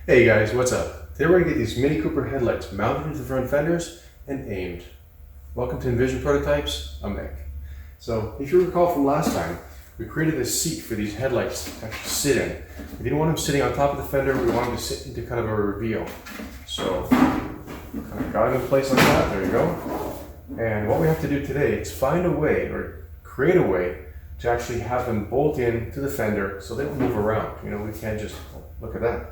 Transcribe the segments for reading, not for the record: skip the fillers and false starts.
Hey guys, what's up? Today we're going to get these Mini Cooper headlights mounted into the front fenders and aimed. Welcome to iNVision Prototypes, I'm Nick. So if you recall from last time, we created this seat for these headlights to actually sit in. We didn't want them sitting on top of the fender, we wanted them to sit into kind of a reveal. So kind of got them in place like that, there you go. And what we have to do today is find a way, or create a way, to actually have them bolt in to the fender so they don't move around. You know, we can't just, look at that.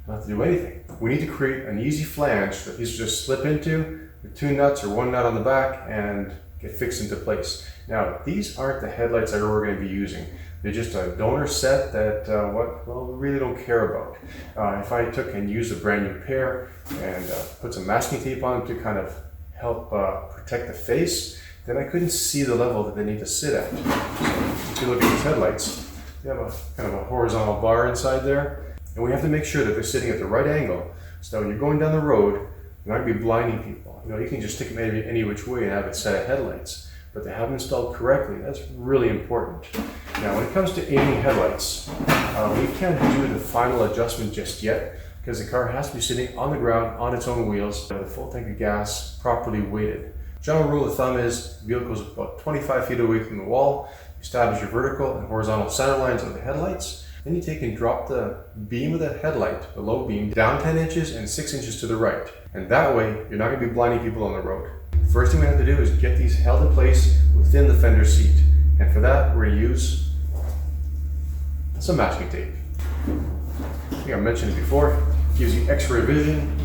Don't have to do anything. We need to create an easy flange that these just slip into with two nuts or one nut on the back and get fixed into place. Now, these aren't the headlights that we're going to be using. They're just a donor set that, we really don't care about. If I took and used a brand new pair and put some masking tape on to kind of help protect the face, then I couldn't see the level that they need to sit at. So if you look at these headlights, they have a kind of a horizontal bar inside there. And we have to make sure that they're sitting at the right angle so that when you're going down the road, you're not going to be blinding people. You know, you can just stick them any which way and have a set of headlights, but to have them installed correctly, that's really important. Now, when it comes to aiming headlights, we can't do the final adjustment just yet because the car has to be sitting on the ground on its own wheels with a full tank of gas, properly weighted. General rule of thumb is the vehicle goes about 25 feet away from the wall. You establish your vertical and horizontal center lines of the headlights. Then you take and drop the beam of the headlight, the low beam, down 10 inches and 6 inches to the right. And that way, you're not going to be blinding people on the road. First thing we have to do is get these held in place within the fender seat. And for that, we're going to use some masking tape. I think I mentioned it before. It gives you X-ray vision,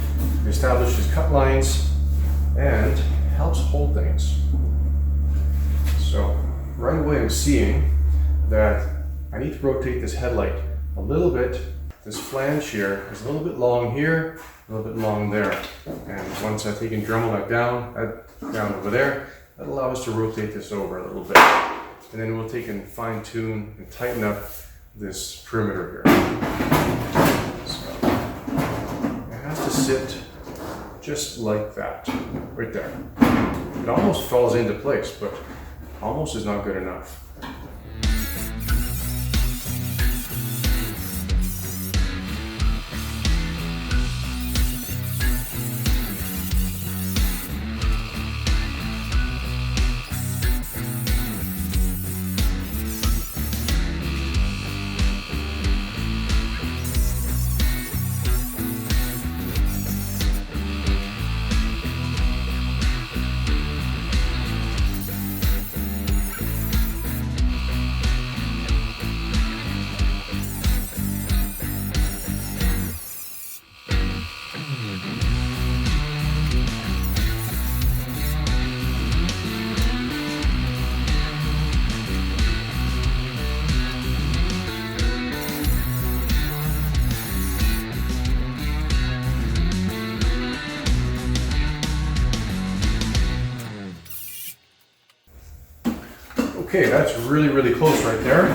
establishes cut lines, and helps hold things. So right away I'm seeing that I need to rotate this headlight a little bit. This flange here is a little bit long here, a little bit long there. And once I take and Dremel that down over there, that'll allow us to rotate this over a little bit. And then we'll take and fine tune and tighten up this perimeter here. So it has to sit just like that, right there. It almost falls into place, but almost is not good enough. Okay, that's really close right there.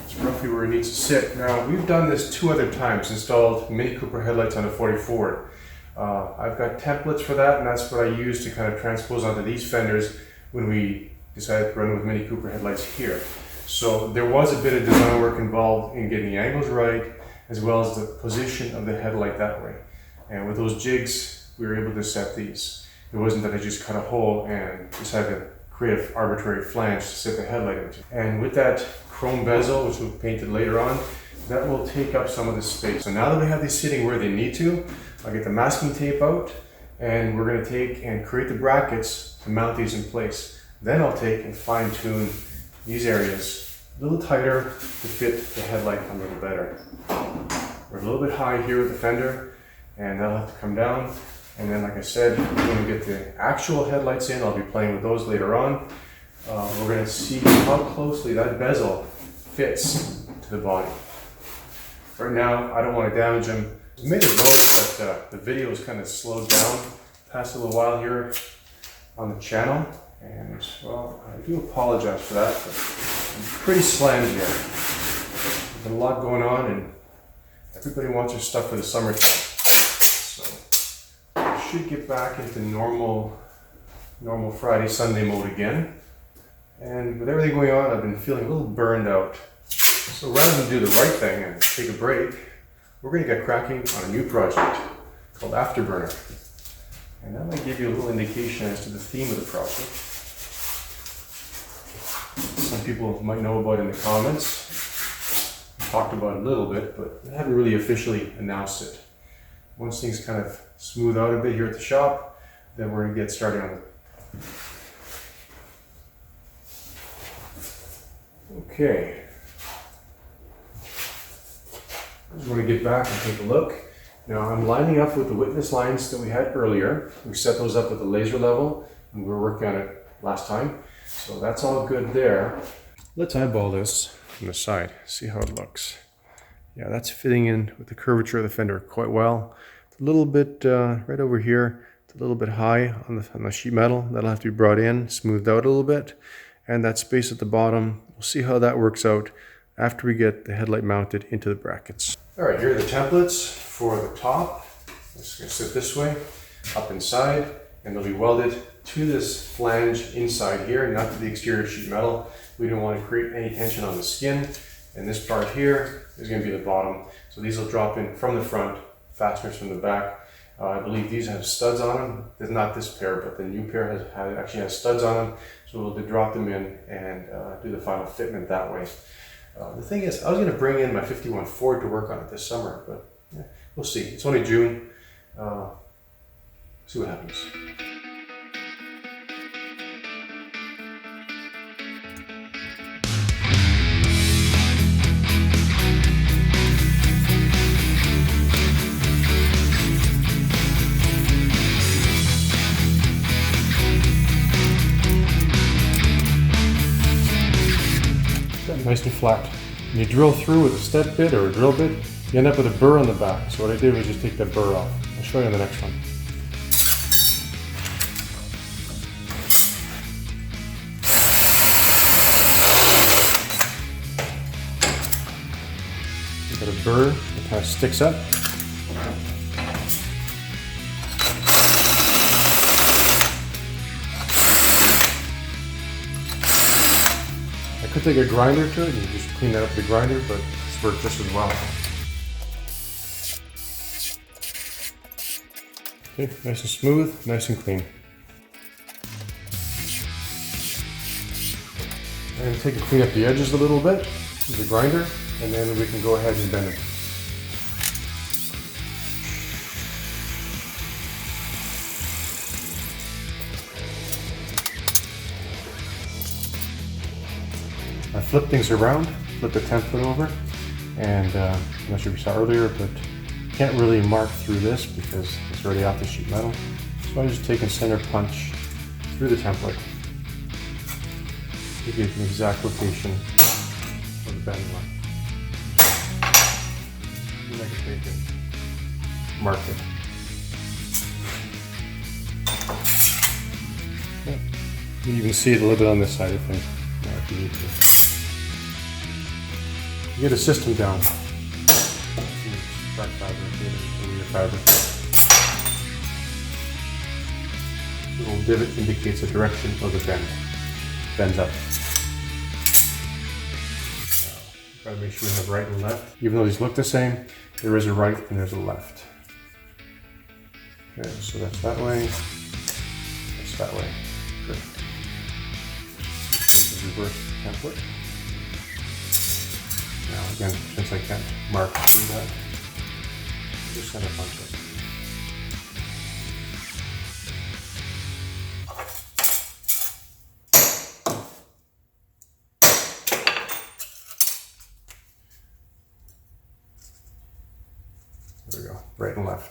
It's roughly where it needs to sit. Now, we've done this 2 other times, installed Mini Cooper headlights on a 40 Ford. I've got templates for that, and that's what I use to kind of transpose onto these fenders when we decided to run with Mini Cooper headlights here. So there was a bit of design work involved in getting the angles right, as well as the position of the headlight that way. And with those jigs, we were able to set these. It wasn't that I just cut a hole and decided to create an arbitrary flange to set the headlight into. And with that chrome bezel, which we'll paint later on, that will take up some of the space. So now that we have these sitting where they need to, I'll get the masking tape out, and we're going to take and create the brackets to mount these in place. Then I'll take and fine tune these areas a little tighter to fit the headlight a little better. We're a little bit high here with the fender, and that'll have to come down. And then, like I said, when we get the actual headlights in, I'll be playing with those later on. We're going to see how closely that bezel fits to the body. Right now, I don't want to damage them. You may have noticed that the video is kind of slowed down past a little while here on the channel. And, well, I do apologize for that, but I'm pretty slammed here. There's been a lot going on, and everybody wants their stuff for the summertime. Should get back into normal Friday, Sunday mode again. And with everything going on, I've been feeling a little burned out. So rather than do the right thing and take a break, we're going to get cracking on a new project called Afterburner. And that might give you a little indication as to the theme of the project. Some people might know about it in the comments. We talked about it a little bit, but I haven't really officially announced it. Once things kind of smooth out a bit here at the shop, then we're going to get started on it. Okay. I'm going to get back and take a look. Now I'm lining up with the witness lines that we had earlier. We set those up with the laser level and we were working on it last time. So that's all good there. Let's eyeball this from the side, see how it looks. Yeah, that's fitting in with the curvature of the fender quite well. It's a little bit right over here. It's a little bit high on the sheet metal. That'll have to be brought in, smoothed out a little bit. And that space at the bottom, we'll see how that works out after we get the headlight mounted into the brackets. All right, here are the templates for the top. It's going to sit this way, up inside, and they'll be welded to this flange inside here, not to the exterior sheet metal. We don't want to create any tension on the skin. And this part here is going to be the bottom. So these will drop in from the front, fasteners from the back. I believe these have studs on them. There's not this pair, but the new pair actually has studs on them. So we'll drop them in and do the final fitment that way. The thing is, I was going to bring in my 51 Ford to work on it this summer, but yeah, we'll see. It's only June. See what happens. Nice and flat. When you drill through with a step bit or a drill bit, you end up with a burr on the back. So what I did was just take that burr off. I'll show you on the next one. You've got a burr that kind of sticks up. I could take a grinder to it and just clean that up with the grinder, but it's worked just as well. Okay, nice and smooth, nice and clean. I'm going to take and clean up the edges a little bit with the grinder, and then we can go ahead and bend it. I flip things around, flip the template over, and I'm not sure if you saw earlier, but you can't really mark through this because it's already off the sheet metal. So I just take a center punch through the template to get an exact location of the bend line. And I can take and mark it. Yeah. You can even see it a little bit on this side if you need to. You get a system down. Track fabric. The little divot indicates the direction of the bend. Bends up. Try to make sure we have right and left. Even though these look the same, there is a right and there's a left. Okay, so that's that way. That's that way. Good. Reverse template. Now again, since I can't mark through that, just center punch it. There we go, right and left.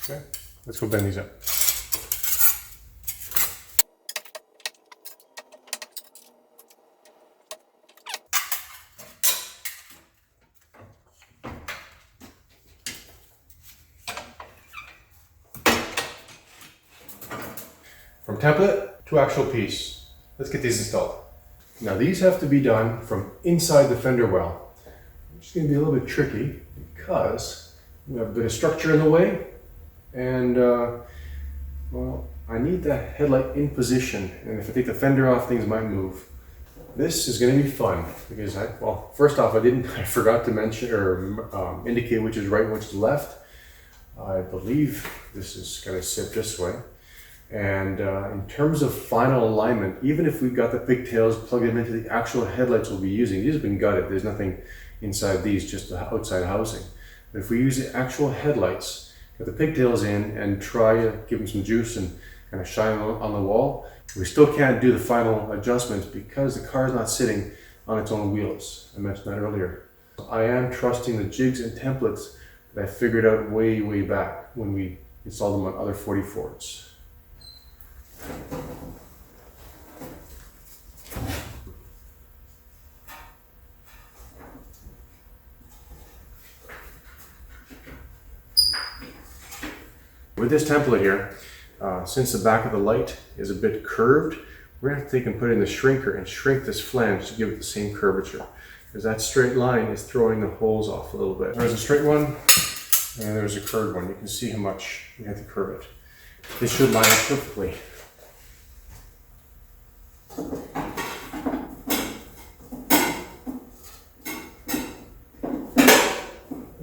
Okay, let's go bend these up. From template to actual piece. Let's get these installed. Now these have to be done from inside the fender well, which is going to be a little bit tricky because we have a bit of structure in the way, and well, I need the headlight in position, and if I take the fender off, things might move. This is going to be fun because first off, I forgot to mention or indicate which is right and which is left. I believe this is going to sit this way. And in terms of final alignment, even if we've got the pigtails plugged into the actual headlights we'll be using, these have been gutted. There's nothing inside these, just the outside housing. But if we use the actual headlights, get the pigtails in and try to give them some juice and kind of shine on the wall, we still can't do the final adjustments because the car is not sitting on its own wheels. I mentioned that earlier. I am trusting the jigs and templates that I figured out way, way back when we installed them on other 40 Fords. With this template here, since the back of the light is a bit curved, we're going to have to take and put it in the shrinker and shrink this flange to give it the same curvature, because that straight line is throwing the holes off a little bit. There's a straight one and there's a curved one. You can see how much we have to curve it. This should line up perfectly.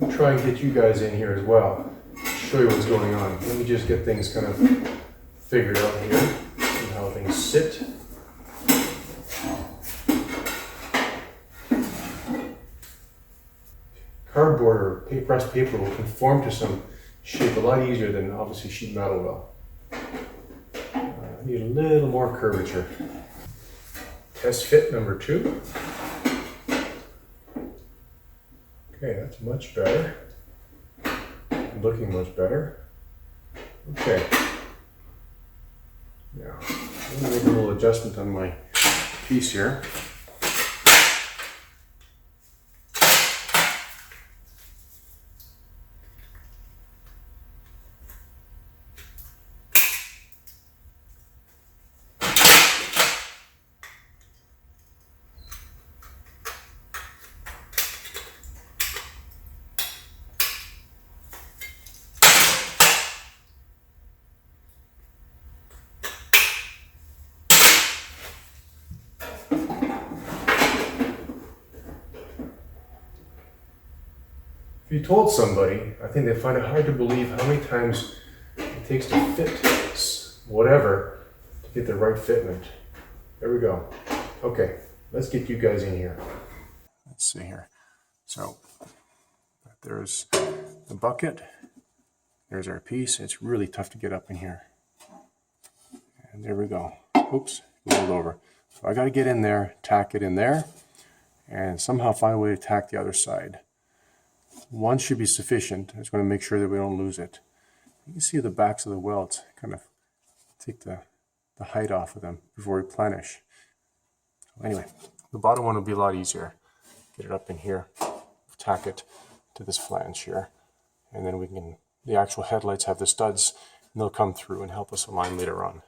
I'll try and get you guys in here as well, show you what's going on. Let me just get things kind of figured out here and how things sit. Cardboard or pressed paper will conform to some shape a lot easier than obviously sheet metal will. I need a little more curvature. Test fit number 2. Okay, that's much better. Looking much better. Okay. Now, I'm going to make a little adjustment on my piece here. If you told somebody, I think they'd find it hard to believe how many times it takes to fit whatever to get the right fitment. There we go. Okay, let's get you guys in here. Let's see here. So there's the bucket. There's our piece. It's really tough to get up in here. And there we go. Oops, rolled over. So I got to get in there, tack it in there, and somehow find a way to tack the other side. One should be sufficient. I just want to make sure that we don't lose it. You can see the backs of the welds, kind of take the height off of them before we replenish. Anyway, the bottom one will be a lot easier. Get it up in here, tack it to this flange here, and then we can, the actual headlights have the studs, and they'll come through and help us align later on.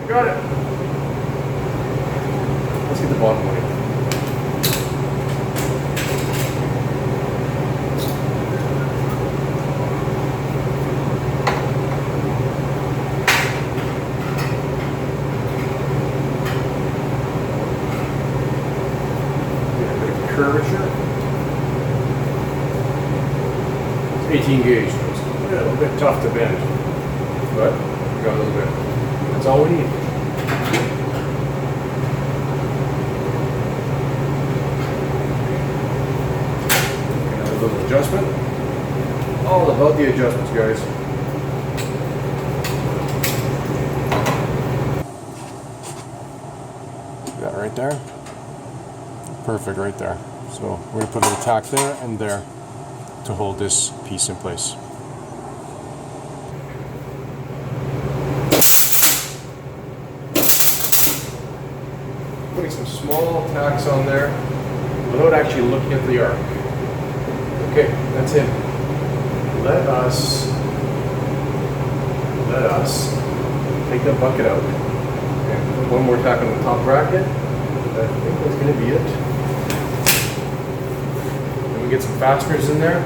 Got it. Let's get the bottom one. Curvature. It's 18 gauge, so it's a little bit tough to bend, but we got a little bit. That's all we need. Another little adjustment. All about the adjustments, guys. See that right there? Perfect right there. So we're going to put a little tack there and there to hold this piece in place. Putting some small tacks on there without actually looking at the arc. Okay, that's it. Let us let us take that bucket out and put one more tack on the top bracket. I think that's going to be it. Then we get some fasteners in there,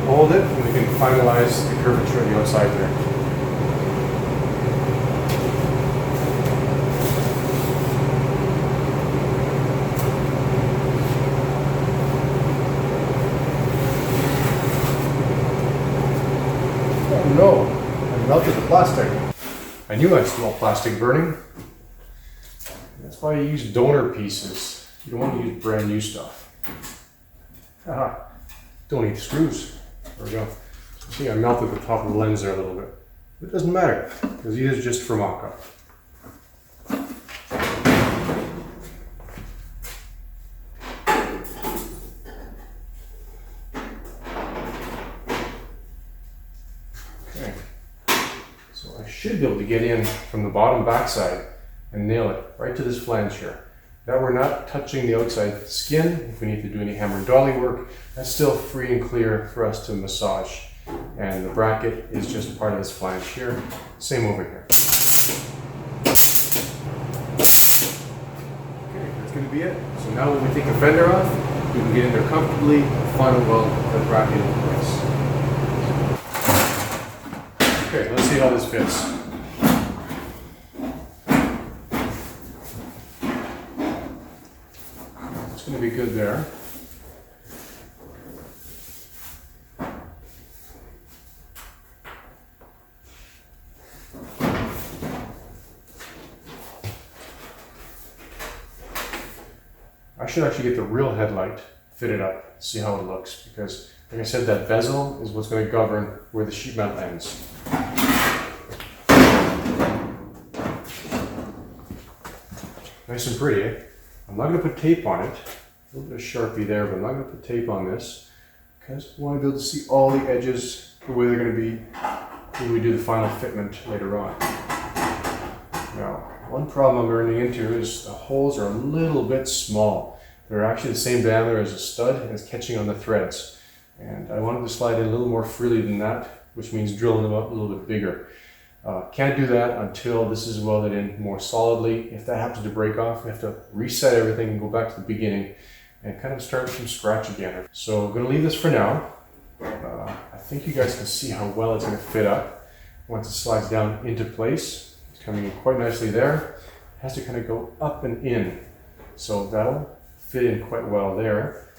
hold it, and we can finalize the curvature on the outside there. Oh no, I melted the plastic. I knew I'd smell plastic burning. That's why you use donor pieces. You don't want to use brand new stuff. Don't need screws. There we go. See, I melted the top of the lens there a little bit. It doesn't matter, because these are just for mock-up. Okay. So I should be able to get in from the bottom backside and nail it right to this flange here. Now we're not touching the outside skin. If we need to do any hammer and dolly work, that's still free and clear for us to massage. And the bracket is just part of this flange here. Same over here. Okay, that's going to be it. So now when we take the fender off, we can get in there comfortably and final weld the bracket in place. Okay, let's see how this fits. It's going to be good there. I should actually get the real headlight fitted up, see how it looks, because like I said, that bezel is what's going to govern where the sheet metal ends. Nice and pretty, eh? I'm not going to put tape on it. A little bit of Sharpie there, but I'm not going to put tape on this because I want to be able to see all the edges the way they're going to be when we do the final fitment later on. Now, one problem I'm running into is the holes are a little bit small. They're actually the same diameter as a stud and it's catching on the threads. And I wanted to slide in a little more freely than that, which means drilling them up a little bit bigger. Can't do that until this is welded in more solidly. If that happens to break off, we have to reset everything and go back to the beginning and kind of start from scratch again. So I'm going to leave this for now. I think you guys can see how well it's going to fit up once it slides down into place. It's coming in quite nicely there. It has to kind of go up and in. So that'll fit in quite well there.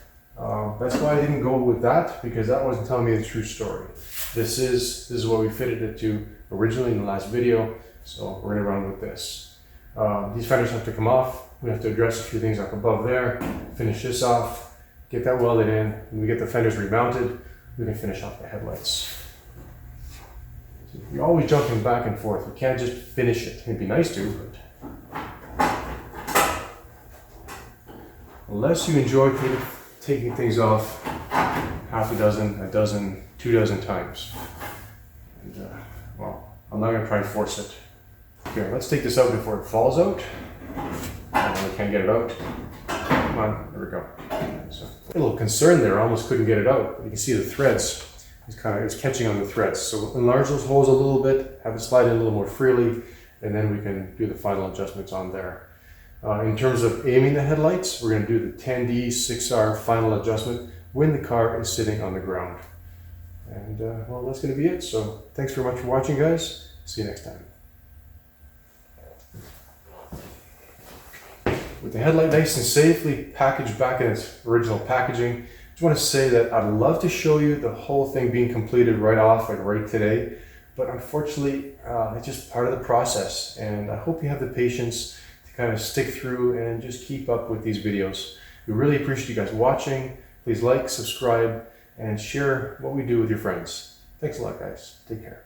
That's why I didn't go with that, because that wasn't telling me the true story. This is what we fitted it to originally in the last video, so we're going to run with this. These fenders have to come off. We have to address a few things up above there, finish this off, get that welded in. When we get the fenders remounted, we can finish off the headlights. So you're always jumping back and forth. We can't just finish it. It'd be nice to, but unless you enjoy taking things off half a dozen, 2 dozen times. And, well, I'm not going to try and force it. Okay, let's take this out before it falls out. I can't get it out. Come on, there we go. So, a little concerned there, I almost couldn't get it out. You can see the threads. It's catching on the threads. So enlarge those holes a little bit, have it slide in a little more freely, and then we can do the final adjustments on there. In terms of aiming the headlights, we're going to do the 10D 6R final adjustment when the car is sitting on the ground. And well, that's going to be it. So thanks very much for watching, guys. See you next time. With the headlight nice and safely packaged back in its original packaging, I just want to say that I'd love to show you the whole thing being completed right off, like right today. But unfortunately, it's just part of the process. And I hope you have the patience to kind of stick through and just keep up with these videos. We really appreciate you guys watching. Please like, subscribe, and share what we do with your friends. Thanks a lot, guys. Take care.